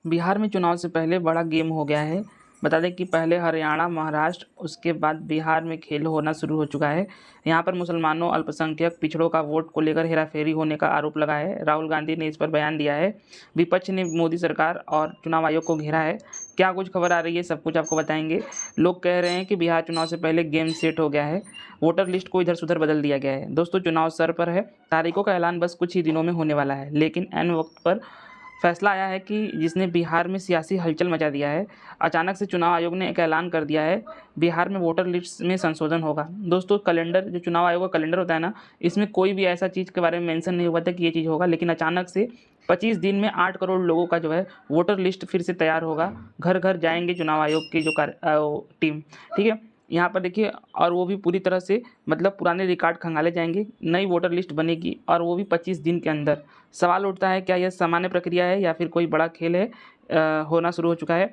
बिहार में चुनाव से पहले बड़ा गेम हो गया है। बता दें कि पहले हरियाणा, महाराष्ट्र, उसके बाद बिहार में खेल होना शुरू हो चुका है। यहाँ पर मुसलमानों, अल्पसंख्यक, पिछड़ों का वोट को लेकर हेराफेरी होने का आरोप लगा है। राहुल गांधी ने इस पर बयान दिया है। विपक्ष ने मोदी सरकार और चुनाव आयोग को घेरा है। क्या कुछ खबर आ रही है, सब कुछ आपको बताएंगे। लोग कह रहे हैं कि बिहार चुनाव से पहले गेम सेट हो गया है। वोटर लिस्ट को इधर सुधर बदल दिया गया है। दोस्तों, चुनाव सर पर है। तारीखों का ऐलान बस कुछ ही दिनों में होने वाला है, लेकिन ऐन वक्त पर फैसला आया है कि जिसने बिहार में सियासी हलचल मचा दिया है। अचानक से चुनाव आयोग ने एक ऐलान कर दिया है, बिहार में वोटर लिस्ट में संशोधन होगा। दोस्तों, कैलेंडर, जो चुनाव आयोग का कैलेंडर होता है ना, इसमें कोई भी ऐसा चीज़ के बारे में मेंशन नहीं हुआ था कि ये चीज़ होगा, लेकिन अचानक से 25 दिन में 8 करोड़ लोगों का जो है वोटर लिस्ट फिर से तैयार होगा। घर घर जाएंगे चुनाव आयोग की जो टीम, ठीक है। यहाँ पर देखिए, और वो भी पूरी तरह से मतलब पुराने रिकॉर्ड खंगाले जाएंगे, नई वोटर लिस्ट बनेगी और वो भी 25 दिन के अंदर। सवाल उठता है, क्या यह सामान्य प्रक्रिया है या फिर कोई बड़ा खेल है? होना शुरू हो चुका है।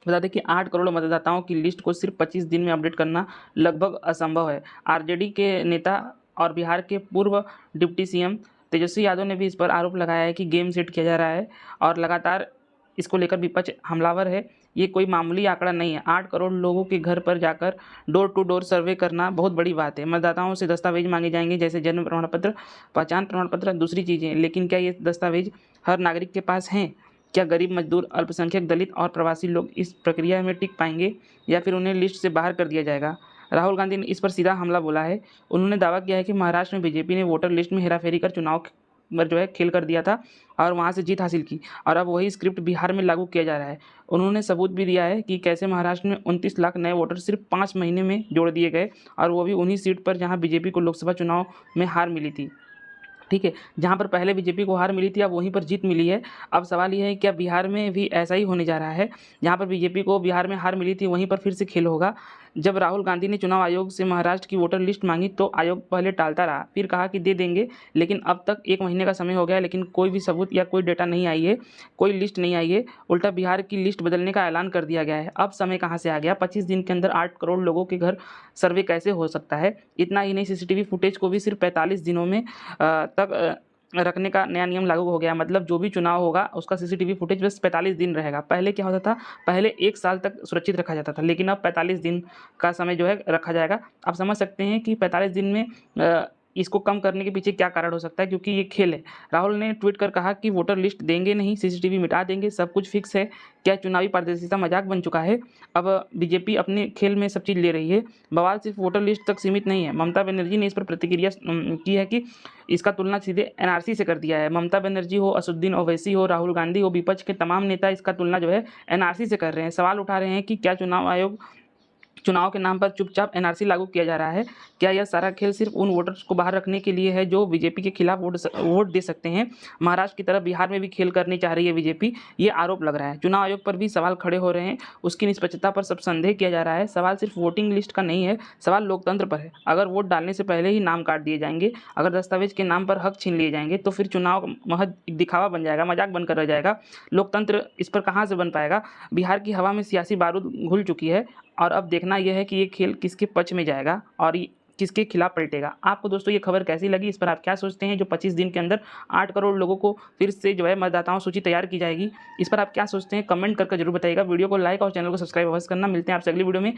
बता दें कि 8 करोड़ मतदाताओं की लिस्ट को सिर्फ 25 दिन में अपडेट करना लगभग असंभव है। आरजेडी के नेता और बिहार के पूर्व डिप्टी सीएम तेजस्वी यादव ने भी इस पर आरोप लगाया है कि गेम सेट किया जा रहा है और लगातार इसको लेकर विपक्ष हमलावर है। ये कोई मामूली आंकड़ा नहीं है। 8 करोड़ लोगों के घर पर जाकर डोर टू डोर सर्वे करना बहुत बड़ी बात है। मतदाताओं से दस्तावेज मांगे जाएंगे, जैसे जन्म प्रमाण पत्र, पहचान प्रमाण पत्र, दूसरी चीज़ें। लेकिन क्या ये दस्तावेज हर नागरिक के पास हैं? क्या गरीब, मजदूर, अल्पसंख्यक, दलित और प्रवासी लोग इस प्रक्रिया में टिक पाएंगे या फिर उन्हें लिस्ट से बाहर कर दिया जाएगा? राहुल गांधी ने इस पर सीधा हमला बोला है। उन्होंने दावा किया है कि महाराष्ट्र में बीजेपी ने वोटर लिस्ट में हेराफेरी कर चुनाव पर जो है खेल कर दिया था और वहां से जीत हासिल की, और अब वही स्क्रिप्ट बिहार में लागू किया जा रहा है। उन्होंने सबूत भी दिया है कि कैसे महाराष्ट्र में 29 लाख नए वोटर सिर्फ 5 महीने में जोड़ दिए गए, और वो भी उन्हीं सीट पर जहां बीजेपी को लोकसभा चुनाव में हार मिली थी। ठीक है, जहाँ पर पहले बीजेपी को हार मिली थी, अब वहीं पर जीत मिली है। अब सवाल ये है, क्या बिहार में भी ऐसा ही होने जा रहा है? जहाँ पर बीजेपी को बिहार में हार मिली थी, वहीं पर फिर से खेल होगा। जब राहुल गांधी ने चुनाव आयोग से महाराष्ट्र की वोटर लिस्ट मांगी तो आयोग पहले टालता रहा, फिर कहा कि दे देंगे, लेकिन अब तक 1 महीने का समय हो गया है, लेकिन कोई भी सबूत या कोई डेटा नहीं आई है, कोई लिस्ट नहीं आई है। उल्टा बिहार की लिस्ट बदलने का ऐलान कर दिया गया है। अब समय कहाँ से आ गया? 25 दिन के अंदर 8 करोड़ लोगों के घर सर्वे कैसे हो सकता है? इतना ही नहीं, सीसीटीवी फुटेज को भी सिर्फ 45 दिनों में तक रखने का नया नियम लागू हो गया। मतलब जो भी चुनाव होगा उसका सीसीटीवी फुटेज बस 45 दिन रहेगा। पहले क्या होता था, पहले 1 साल तक सुरक्षित रखा जाता था, लेकिन अब 45 दिन का समय जो है रखा जाएगा। आप समझ सकते हैं कि 45 दिन में इसको कम करने के पीछे क्या कारण हो सकता है, क्योंकि ये खेल है। राहुल ने ट्वीट कर कहा कि वोटर लिस्ट देंगे नहीं, सीसीटीवी मिटा देंगे, सब कुछ फिक्स है। क्या चुनावी पारदर्शिता मजाक बन चुका है? अब बीजेपी अपने खेल में सब चीज़ ले रही है। बवाल सिर्फ वोटर लिस्ट तक सीमित नहीं है। ममता बनर्जी ने इस पर प्रतिक्रिया की है कि इसका तुलना सीधे एनआरसी से कर दिया है। ममता बनर्जी हो, असदुद्दीन ओवैसी हो, राहुल गांधी हो, विपक्ष के तमाम नेता इसका तुलना जो है एनआरसी से कर रहे हैं। सवाल उठा रहे हैं कि क्या चुनाव आयोग चुनाव के नाम पर चुपचाप एनआरसी लागू किया जा रहा है? क्या यह सारा खेल सिर्फ उन वोटर्स को बाहर रखने के लिए है जो बीजेपी के खिलाफ वोट दे सकते हैं? महाराष्ट्र की तरह बिहार में भी खेल करनी चाह रही है बीजेपी, ये आरोप लग रहा है। चुनाव आयोग पर भी सवाल खड़े हो रहे हैं, उसकी निष्पक्षता पर सब संदेह किया जा रहा है। सवाल सिर्फ वोटिंग लिस्ट का नहीं है, सवाल लोकतंत्र पर है। अगर वोट डालने से पहले ही नाम काट दिए जाएंगे, अगर दस्तावेज के नाम पर हक छीन लिए जाएंगे, तो फिर चुनाव महज एक दिखावा बन जाएगा, मजाक बनकर रह जाएगा। लोकतंत्र इस पर कहाँ से बन पाएगा? बिहार की हवा में सियासी बारूद घुल चुकी है, और अब देखना यह है कि ये खेल किसके पक्ष में जाएगा और किसके खिलाफ पलटेगा। आपको दोस्तों ये खबर कैसी लगी? इस पर आप क्या सोचते हैं? जो 25 दिन के अंदर 8 करोड़ लोगों को फिर से जो है मतदाताओं सूची तैयार की जाएगी, इस पर आप क्या सोचते हैं? कमेंट करके जरूर बताइएगा। वीडियो को लाइक और चैनल को सब्सक्राइब अवश्य करना। मिलते हैं आपसे अगली वीडियो में।